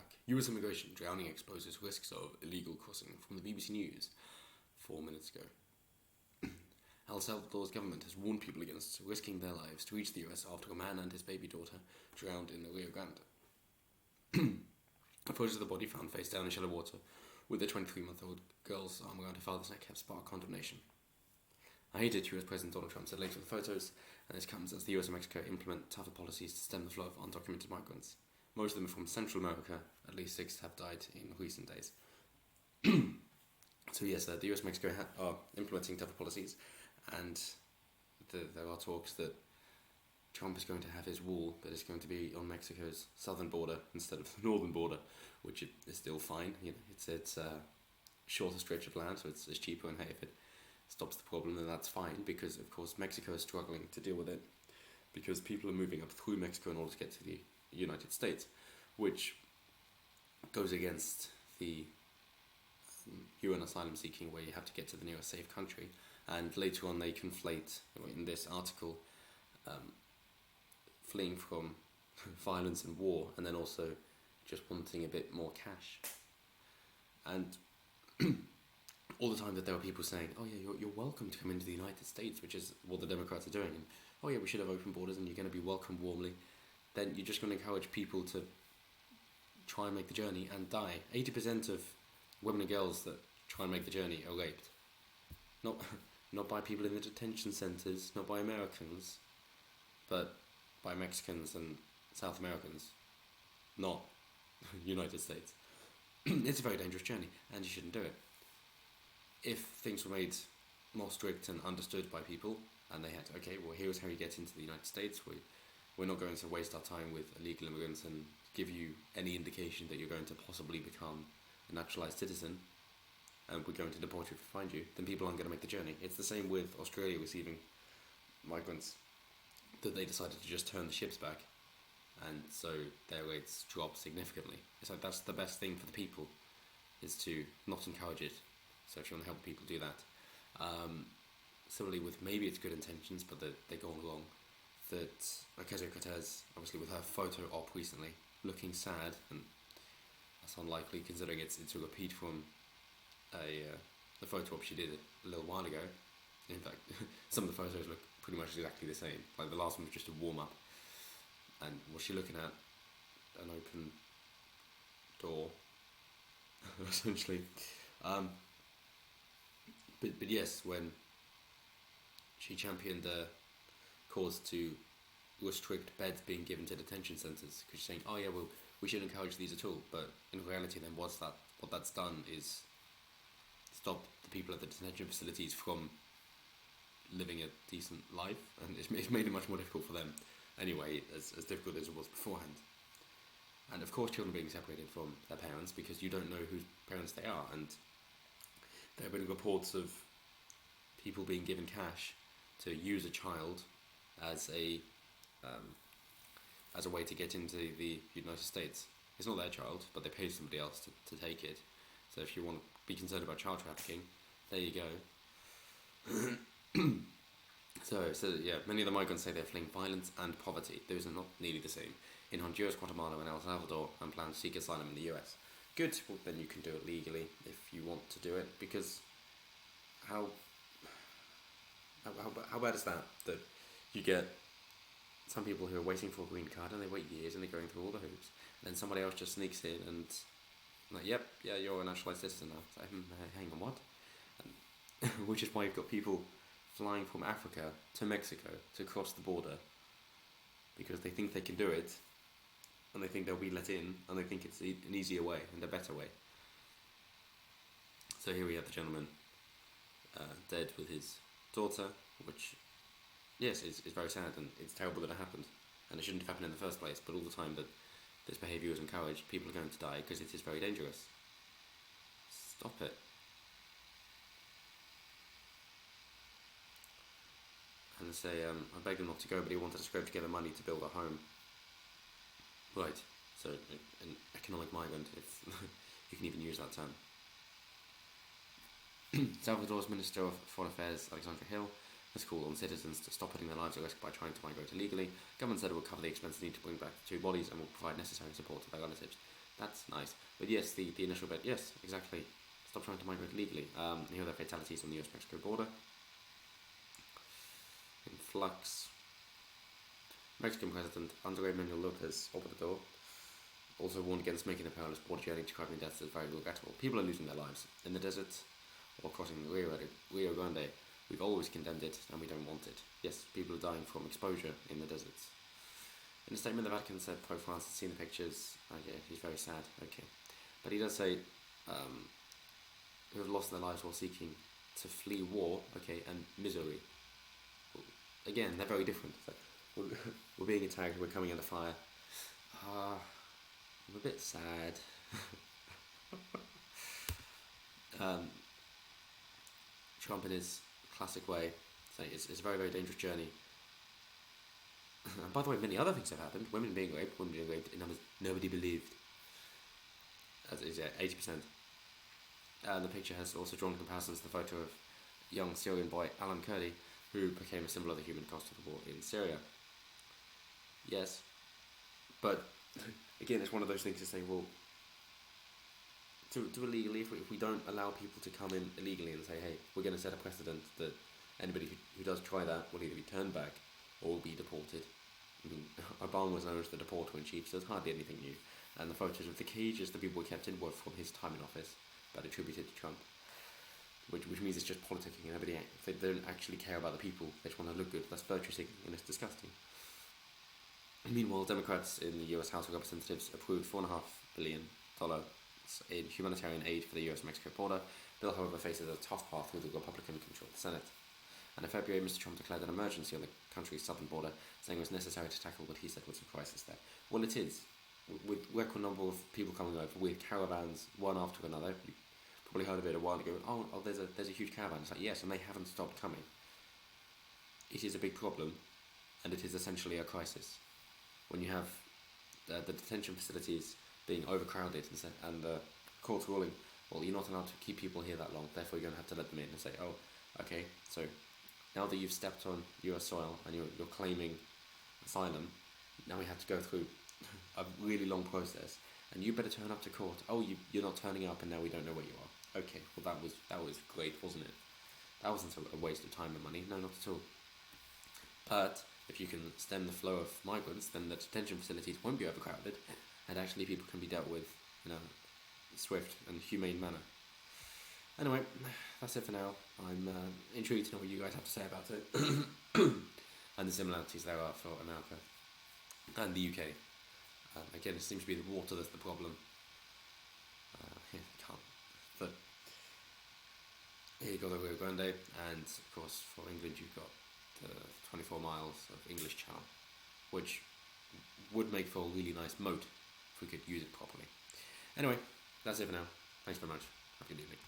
back. US immigration drowning exposes risks of illegal crossing from the BBC News 4 minutes ago. El Salvador's government has warned people against risking their lives to reach the US after a man and his baby daughter drowned in the Rio Grande. A photo of the body found face down in shallow water with the 23-month-old girl's arm around her father's neck have sparked condemnation. I hate it, US President Donald Trump said later in the photos, and this comes as the US and Mexico implement tougher policies to stem the flow of undocumented migrants. Most of them are from Central America. At least 6 have died in recent days. So yes, the US and Mexico are implementing tougher policies, and there are talks that Trump is going to have his wall that is going to be on Mexico's southern border instead of the northern border, which is still fine. You know, it's a shorter stretch of land, so it's cheaper, and hey, if it stops the problem, then that's fine, because of course Mexico is struggling to deal with it, because people are moving up through Mexico in order to get to the United States, which goes against the UN asylum seeking, where you have to get to the nearest safe country. And later on they conflate, in this article, fleeing from violence and war, and then also just wanting a bit more cash. And all the time that there are people saying, oh yeah, you're welcome to come into the United States, which is what the Democrats are doing, and oh yeah, we should have open borders and you're going to be welcomed warmly, then you're just going to encourage people to try and make the journey and die. 80% of women and girls that try and make the journey are raped. Not by people in the detention centres, not by Americans, but by Mexicans and South Americans, not United States. It's a very dangerous journey, and you shouldn't do it. If things were made more strict and understood by people, and they had, okay, well, here's how you get into the United States, we're not going to waste our time with illegal immigrants and give you any indication that you're going to possibly become a naturalised citizen, and we're going to deport you if we find you, then people aren't going to make the journey. It's the same with Australia receiving migrants, that they decided to just turn the ships back, and so their rates drop significantly. It's like that's the best thing for the people, is to not encourage it. So if you want to help people do that. Similarly with, maybe it's good intentions, but they go on wrong. That Ocasio-Cortez, obviously with her photo op recently, looking sad, and that's unlikely considering it's a repeat from the photo op she did a little while ago. In fact, some of the photos look pretty much exactly the same. Like the last one was just a warm-up. And was she looking at an open door, essentially? But yes, when she championed the cause to restrict beds being given to detention centres, because she's saying, oh yeah, well, we shouldn't encourage these at all. But in reality, then what that's done is stop the people at the detention facilities from living a decent life, and it's made it much more difficult for them anyway, as difficult as it was beforehand. And of course children being separated from their parents, because you don't know whose parents they are, and there have been reports of people being given cash to use a child as a way to get into the United States. It's not their child, but they pay somebody else to take it. So if you want to be concerned about child trafficking, there you go. So yeah, many of the migrants say they're fleeing violence and poverty. Those are not nearly the same in Honduras, Guatemala and El Salvador, and plan to seek asylum in the US. Good, well, then you can do it legally if you want to do it, because how bad is that you get some people who are waiting for a green card and they wait years and they're going through all the hoops, and then somebody else just sneaks in and like, yep, yeah, you're a naturalised citizen now. So, hang on, what? And, which is why you've got people flying from Africa to Mexico to cross the border, because they think they can do it, and they think they'll be let in, and they think it's an easier way and a better way. So here we have the gentleman dead with his daughter, which, yes, is very sad, and it's terrible that it happened, and it shouldn't have happened in the first place, but all the time that this behaviour is encouraged, people are going to die because it is very dangerous. Stop it. And say, I begged him not to go, but he wanted to scrape together money to build a home. Right, so an economic migrant, if you can even use that term. Salvador's Minister of Foreign Affairs, Alexandra Hill, has called on citizens to stop putting their lives at risk by trying to migrate illegally. Government said it will cover the expenses needed to bring back the 2 bodies and will provide necessary support to their relatives. That's nice. But yes, the initial bit, yes, exactly. Stop trying to migrate legally. Here are the fatalities on the US-Mexico border. In flux. Mexican President Andrés Manuel López Obrador also warned against making a perilous border journey, describing deaths as very regrettable. People are losing their lives in the desert or crossing the Rio Grande. We've always condemned it and we don't want it. Yes, people are dying from exposure in the deserts. In a statement, the Vatican said Pope Francis had seen the pictures. Oh yeah, he's very sad. Okay. But he does say who have lost their lives while seeking to flee war, okay, and misery. Again, they're very different. So, we're being attacked, we're coming under fire. I'm a bit sad. Trump in his classic way saying it's a very, very dangerous journey. And by the way, many other things have happened. Women being raped in numbers nobody believed. As is 80%. And the picture has also drawn comparisons to the photo of young Syrian boy Alan Kurdi, who became a symbol of the human cost of the war in Syria. Yes, but again, it's one of those things to say, well, to illegally, if we don't allow people to come in illegally and say, hey, we're going to set a precedent that anybody who does try that will either be turned back or will be deported. I mean, Obama was known as the deporter-in-chief, so there's hardly anything new. And the photos of the cages the people were kept in were from his time in office, but attributed to Trump. Which means it's just politicking, and they don't actually care about the people, they just want to look good. That's virtue signaling, and it's disgusting. Meanwhile, Democrats in the US House of Representatives approved $4.5 billion in humanitarian aid for the US-Mexico border. Bill, however, faces a tough path through the Republican-controlled Senate. And in February, Mr. Trump declared an emergency on the country's southern border, saying it was necessary to tackle what he said was a crisis there. Well, it is. With record number of people coming over, with caravans, one after another. You probably heard of it a while ago. Oh, there's a huge caravan. It's like, yes, and they haven't stopped coming. It is a big problem, and it is essentially a crisis. When you have the detention facilities being overcrowded and the court's ruling, well, you're not allowed to keep people here that long, therefore you're going to have to let them in and say, oh, okay, so now that you've stepped on US soil and you're claiming asylum, now we have to go through a really long process, and you better turn up to court. Oh, you're not turning up, and now we don't know where you are. Okay, well that was great, wasn't it? That wasn't a waste of time and money. No, not at all. But if you can stem the flow of migrants, then the detention facilities won't be overcrowded, and actually people can be dealt with in a swift and humane manner. Anyway, that's it for now. I'm intrigued to know what you guys have to say about it, and the similarities there are for America and the UK. Again, it seems to be the water that's the problem. But here you've got the Rio Grande, and of course for England you've got the 24 miles of English Channel, which would make for a really nice moat if we could use it properly. Anyway, that's it for now. Thanks very much. Have a good evening.